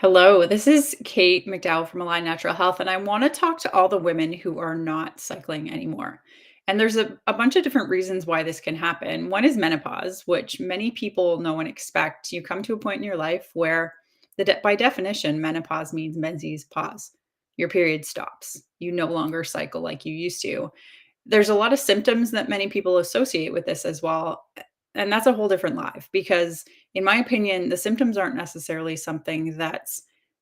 Hello, this is Kate McDowell from Align Natural Health, and I want to talk to all the women who are not cycling anymore. And there's a bunch of different reasons why this can happen. One is menopause, which many people know and expect. You come to a point in your life where, by definition, menopause means menses pause. Your period stops. You no longer cycle like you used to. There's a lot of symptoms that many people associate with this as well. And that's a whole different life because in my opinion, the symptoms aren't necessarily something that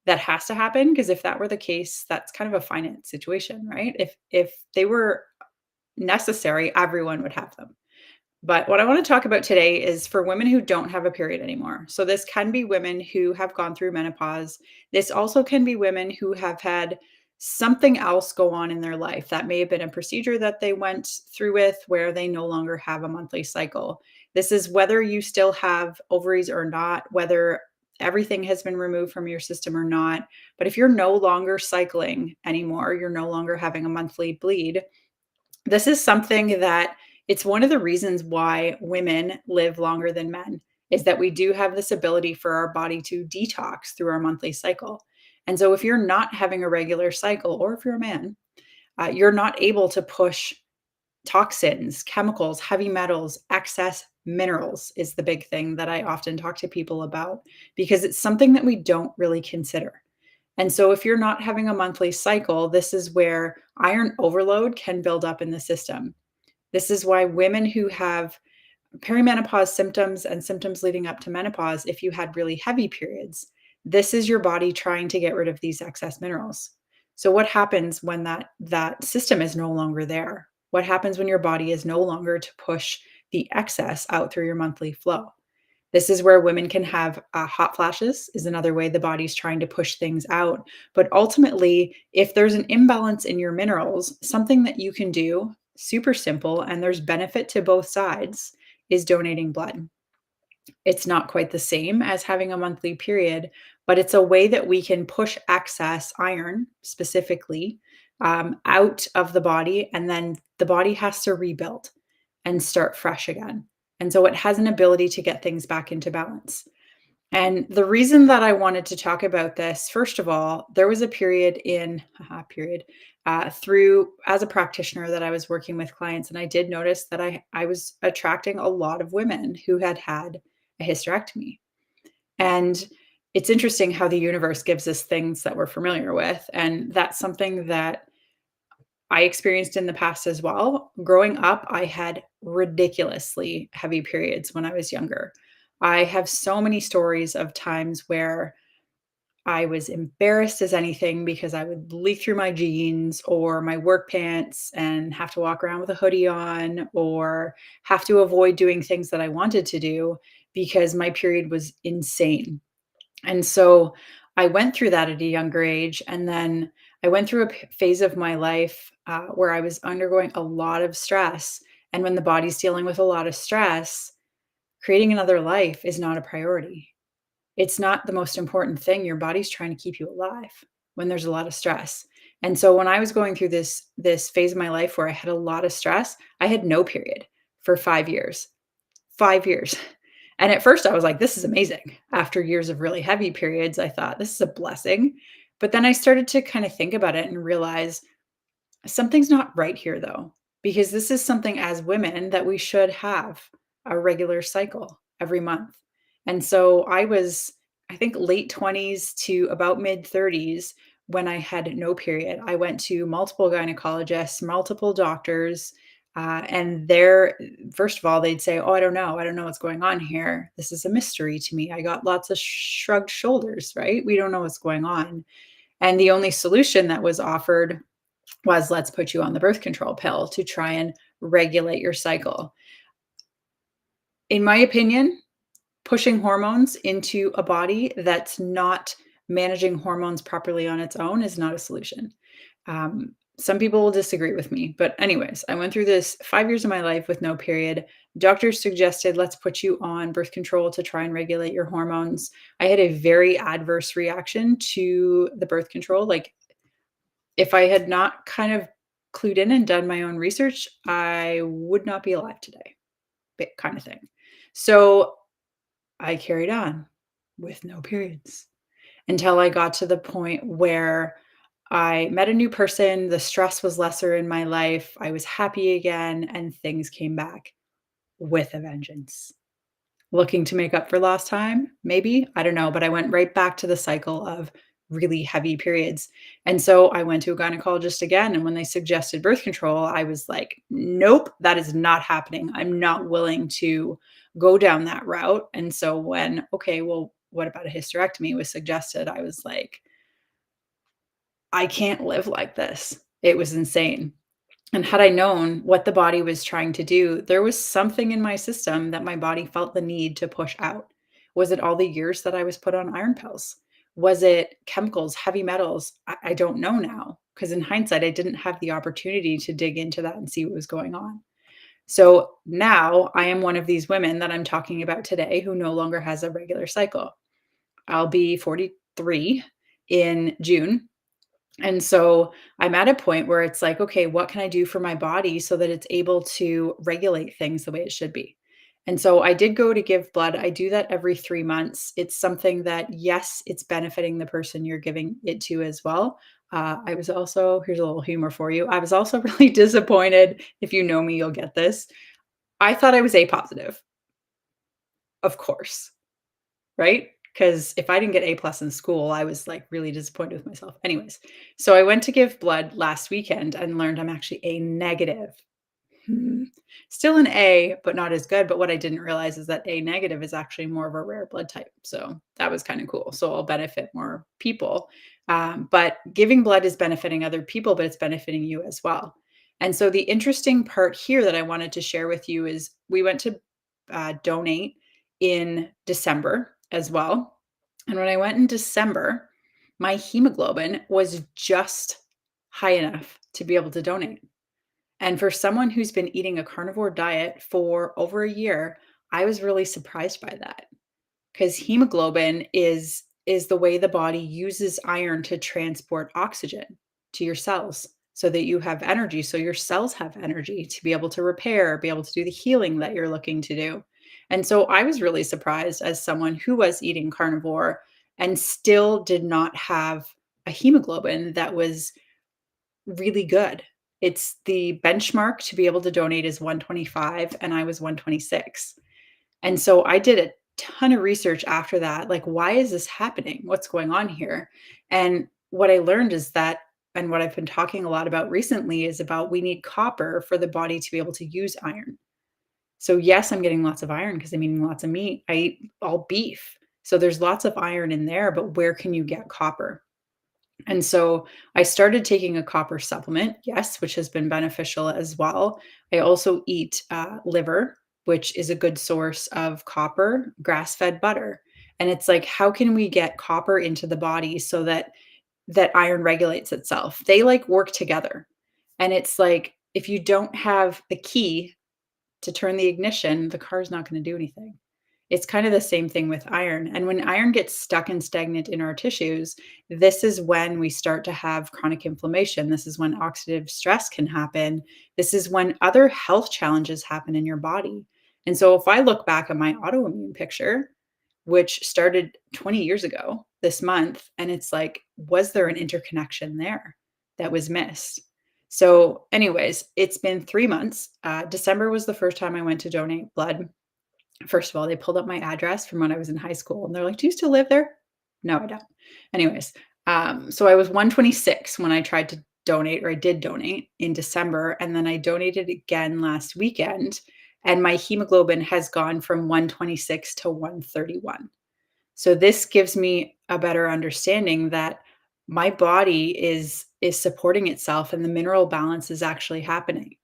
has to happen because if that were the case, that's kind of a finite situation, right? If they were necessary, everyone would have them. But what I want to talk about today is for women who don't have a period anymore. So this can be women who have gone through menopause. This also can be women who have had something else go on in their life. That may have been a procedure that they went through with where they no longer have a monthly cycle. This is whether you still have ovaries or not, whether everything has been removed from your system or not. But if you're no longer cycling anymore, you're no longer having a monthly bleed, this is something that it's one of the reasons why women live longer than men is that we do have this ability for our body to detox through our monthly cycle. And so if you're not having a regular cycle, or if you're a man, you're not able to push toxins, chemicals, heavy metals, excess minerals is the big thing that I often talk to people about because it's something that we don't really consider. And so, if you're not having a monthly cycle, this is where iron overload can build up in the system. This is why women who have perimenopause symptoms and symptoms leading up to menopause, if you had really heavy periods, this is your body trying to get rid of these excess minerals. So what happens when that system is no longer there? What happens when your body is no longer to push the excess out through your monthly flow? This is where women can have hot flashes is another way the body's trying to push things out. But ultimately, if there's an imbalance in your minerals, something that you can do, super simple, and there's benefit to both sides, is donating blood. It's not quite the same as having a monthly period, but it's a way that we can push excess iron specifically out of the body, and then the body has to rebuild and start fresh again. And so it has an ability to get things back into balance. And the reason that I wanted to talk about this, first of all, there was a period in through as a practitioner that I was working with clients, and I did notice that I was attracting a lot of women who had had a hysterectomy. And it's interesting how the universe gives us things that we're familiar with, and that's something that I experienced in the past as well. Growing up, I had ridiculously heavy periods when I was younger. I have so many stories of times where I was embarrassed as anything because I would leak through my jeans or my work pants and have to walk around with a hoodie on or have to avoid doing things that I wanted to do because my period was insane. And so I went through that at a younger age. And then I went through a phase of my life where I was undergoing a lot of stress. And when the body's dealing with a lot of stress, creating another life is not a priority. It's not the most important thing. Your body's trying to keep you alive when there's a lot of stress. And so when I was going through this phase of my life where I had a lot of stress, I had no period for 5 years. 5 years. And at first I was like, this is amazing. After years of really heavy periods, I thought this is a blessing. But then I started to kind of think about it and realize something's not right here though, because this is something as women that we should have a regular cycle every month. And so I was, I think, late 20s to about mid 30s when I had no period. I went to multiple gynecologists, multiple doctors, and they're, first of all, they'd say, oh, I don't know. I don't know what's going on here. This is a mystery to me. I got lots of shrugged shoulders, right? We don't know what's going on. And the only solution that was offered was let's put you on the birth control pill to try and regulate your cycle. In my opinion, pushing hormones into a body that's not managing hormones properly on its own is not a solution. Some people will disagree with me, but anyways, I went through this 5 years of my life with no period. Doctors suggested, let's put you on birth control to try and regulate your hormones. I had a very adverse reaction to the birth control. Like, if I had not kind of clued in and done my own research, I would not be alive today, kind of thing. So I carried on with no periods. until I got to the point where I met a new person, the stress was lesser in my life, I was happy again, and things came back with a vengeance. Looking to make up for lost time? Maybe? I don't know, but I went right back to the cycle of really heavy periods. And so I went to a gynecologist again, and when they suggested birth control, I was like, "Nope, that is not happening. I'm not willing to go down that route." And so when, "Okay, well, what about a hysterectomy?" was suggested, I was like, "I can't live like this." It was insane. And had I known what the body was trying to do, there was something in my system that my body felt the need to push out. Was it all the years that I was put on iron pills? Was it chemicals, heavy metals? I don't know now, because in hindsight, I didn't have the opportunity to dig into that and see what was going on. So now I am one of these women that I'm talking about today who no longer has a regular cycle. I'll be 43 in June, and so I'm at a point where it's like, okay, what can I do for my body so that it's able to regulate things the way it should be? And so I did go to give blood. I do that every 3 months. It's something that, yes, it's benefiting the person you're giving it to as well. I was also, here's a little humor for you. I was also really disappointed. If you know me, you'll get this. I thought I was A positive, of course. Right? Because if I didn't get A plus in school, I was, like, really disappointed with myself. Anyways, so I went to give blood last weekend and learned I'm actually A negative. Hmm. Still an A, but not as good, but what I didn't realize is that A negative is actually more of a rare blood type, so that was kinda cool, so I'll benefit more people, but giving blood is benefiting other people, but it's benefiting you as well, and so the interesting part here that I wanted to share with you is we went to, donate in December as well, and when I went in December, my hemoglobin was just high enough to be able to donate. And for someone who's been eating a carnivore diet for over a year, I was really surprised by that. 'Cause hemoglobin is the way the body uses iron to transport oxygen to your cells so that you have energy, so your cells have energy to be able to repair, be able to do the healing that you're looking to do. And so I was really surprised as someone who was eating carnivore and still did not have a hemoglobin that was really good. It's the benchmark to be able to donate is 125, and I was 126. And so I did a ton of research after that, like, why is this happening? What's going on here? And what I learned is that, and what I've been talking a lot about recently is about we need copper for the body to be able to use iron. So yes, I'm getting lots of iron because I'm eating lots of meat. I eat all beef. So there's lots of iron in there, but where can you get copper? And so I started taking a copper supplement, yes, which has been beneficial as well. I also eat liver, which is a good source of copper, grass fed butter. And it's like, how can we get copper into the body so that iron regulates itself? They like work together. And it's like, if you don't have the key to turn the ignition, the car's not going to do anything. It's kind of the same thing with iron. And when iron gets stuck and stagnant in our tissues, this is when we start to have chronic inflammation. This is when oxidative stress can happen. This is when other health challenges happen in your body. And so if I look back at my autoimmune picture, which started 20 years ago this month, and it's like, was there an interconnection there that was missed? So, anyways, it's been 3 months. December was the first time I went to donate blood. First of all, they pulled up my address from when I was in high school, and they're like, "Do you still live there?" No, I don't. Anyways, so I was 126 when I tried to donate, or I did donate in December, and then I donated again last weekend, and my hemoglobin has gone from 126 to 131. So this gives me a better understanding that my body is supporting itself and the mineral balance is actually happening.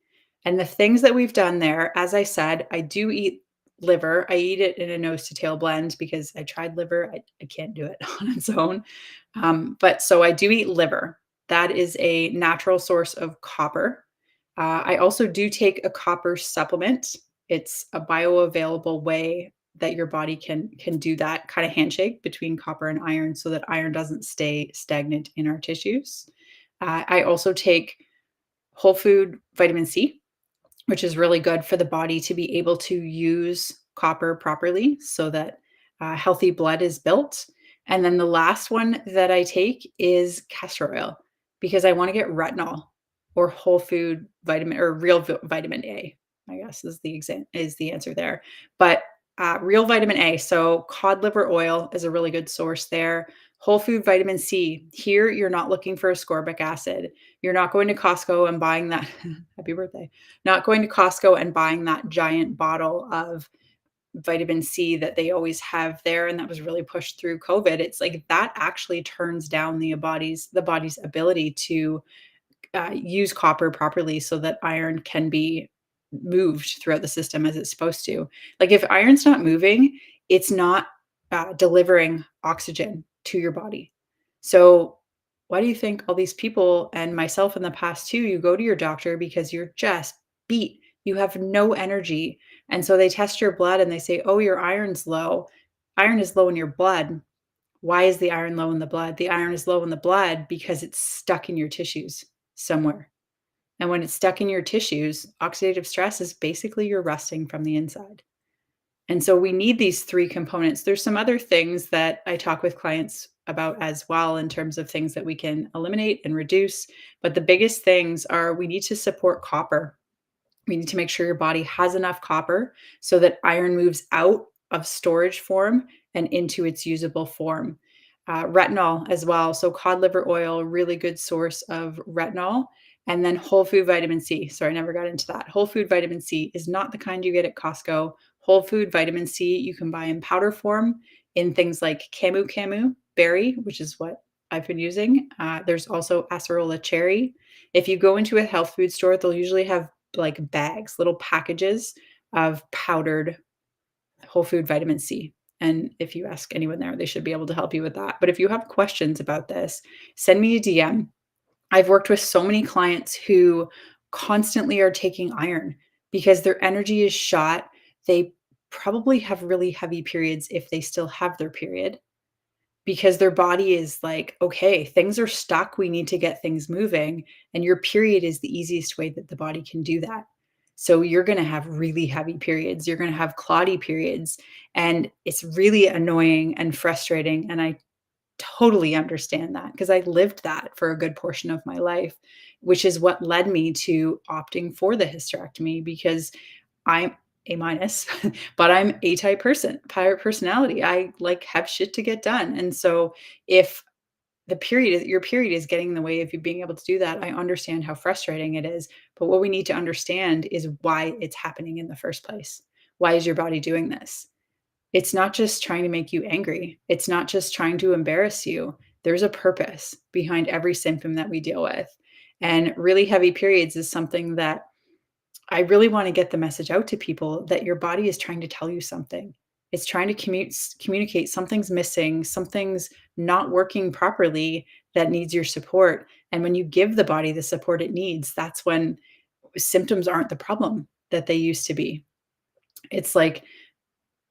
And the things that we've done there, as I said, I do eat liver. I eat it in a nose to tail blend because I tried liver. I can't do it on its own. But so I do eat liver. That is a natural source of copper. I also do take a copper supplement. It's a bioavailable way that your body can do that kind of handshake between copper and iron so that iron doesn't stay stagnant in our tissues. I also take whole food vitamin C, which is really good for the body to be able to use copper properly so that healthy blood is built. And then the last one that I take is castor oil because I want to get retinol or whole food vitamin or real vitamin A, I guess is the answer there. But real vitamin A, so cod liver oil is a really good source there. Whole food vitamin C. Here, you're not looking for ascorbic acid. You're not going to Costco and buying that. Happy birthday. Not going to Costco and buying that giant bottle of vitamin C that they always have there, and that was really pushed through COVID. It's like that actually turns down the body's ability to use copper properly so that iron can be moved throughout the system as it's supposed to. Like if iron's not moving, it's not delivering oxygen to your body. So, why do you think all these people and myself in the past too, you go to your doctor because you're just beat. You have no energy. And so they test your blood and they say, oh, your iron's low. Iron is low in your blood. Why is the iron low in the blood? The iron is low in the blood because it's stuck in your tissues somewhere. And when it's stuck in your tissues, oxidative stress is basically you're rusting from the inside. And so we need these 3 components. There's some other things that I talk with clients about as well in terms of things that we can eliminate and reduce, but the biggest things are we need to support copper. We need to make sure your body has enough copper so that iron moves out of storage form and into its usable form. Retinol as well. So, cod liver oil, really good source of retinol. And then whole food vitamin C. Sorry, I never got into that. Whole food vitamin C is not the kind you get at Costco. Whole food vitamin C you can buy in powder form in things like camu berry, which is what I've been using. There's also acerola cherry. If you go into a health food store, they'll usually have like bags, little packages of powdered whole food vitamin C. And if you ask anyone there, they should be able to help you with that. But if you have questions about this, send me a DM. I've worked with so many clients who constantly are taking iron because their energy is shot. They probably have really heavy periods if they still have their period because their body is like, okay, things are stuck. We need to get things moving. And your period is the easiest way that the body can do that. So you're going to have really heavy periods. You're going to have clotty periods. And it's really annoying and frustrating. And I totally understand that because I lived that for a good portion of my life, which is what led me to opting for the hysterectomy because I'm A minus, but I'm A type person, pirate personality. I like have shit to get done. And so if your period is getting in the way of you being able to do that, I understand how frustrating it is. But what we need to understand is why it's happening in the first place. Why is your body doing this? It's not just trying to make you angry. It's not just trying to embarrass you. There's a purpose behind every symptom that we deal with. And really heavy periods is something that I really want to get the message out to people that your body is trying to tell you something. It's trying to communicate something's missing, something's not working properly that needs your support. And when you give the body the support it needs, that's when symptoms aren't the problem that they used to be. It's like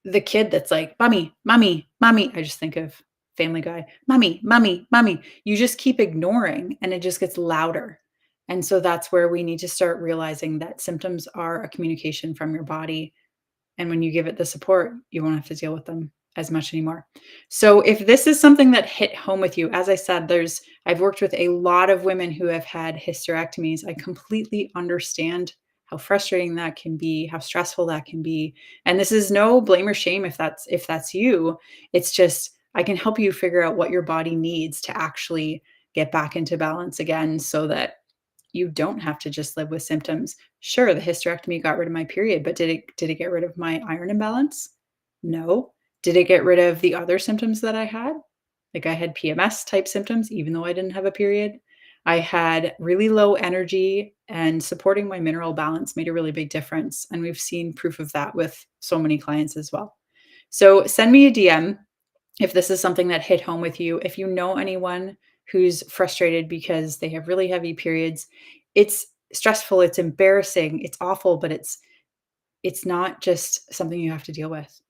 the kid that's like, "Mommy, mommy, mommy." I just think of Family Guy. "Mommy, mommy, mommy." You just keep ignoring and it just gets louder. And so that's where we need to start realizing that symptoms are a communication from your body, and when you give it the support, you won't have to deal with them as much anymore. So if this is something that hit home with you, as I said, I've worked with a lot of women who have had hysterectomies. I completely understand how frustrating that can be, how stressful that can be. And this is no blame or shame if that's you. It's just I can help you figure out what your body needs to actually get back into balance again so that you don't have to just live with symptoms. Sure, the hysterectomy got rid of my period, but did it get rid of my iron imbalance? No. Did it get rid of the other symptoms that I had? Like I had PMS type symptoms even though I didn't have a period. I had really low energy and supporting my mineral balance made a really big difference, and we've seen proof of that with so many clients as well. So send me a DM if this is something that hit home with you. If you know anyone who's frustrated because they have really heavy periods, it's stressful, it's embarrassing, it's awful, but it's not just something you have to deal with.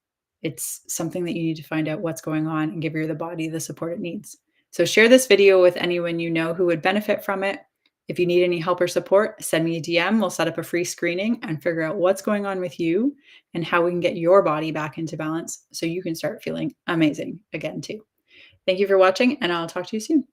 It's something that you need to find out what's going on and give your body the support it needs. So share this video with anyone you know who would benefit from it. If you need any help or support, send me a DM. We'll set up a free screening and figure out what's going on with you and how we can get your body back into balance so you can start feeling amazing again too. Thank you for watching, and I'll talk to you soon.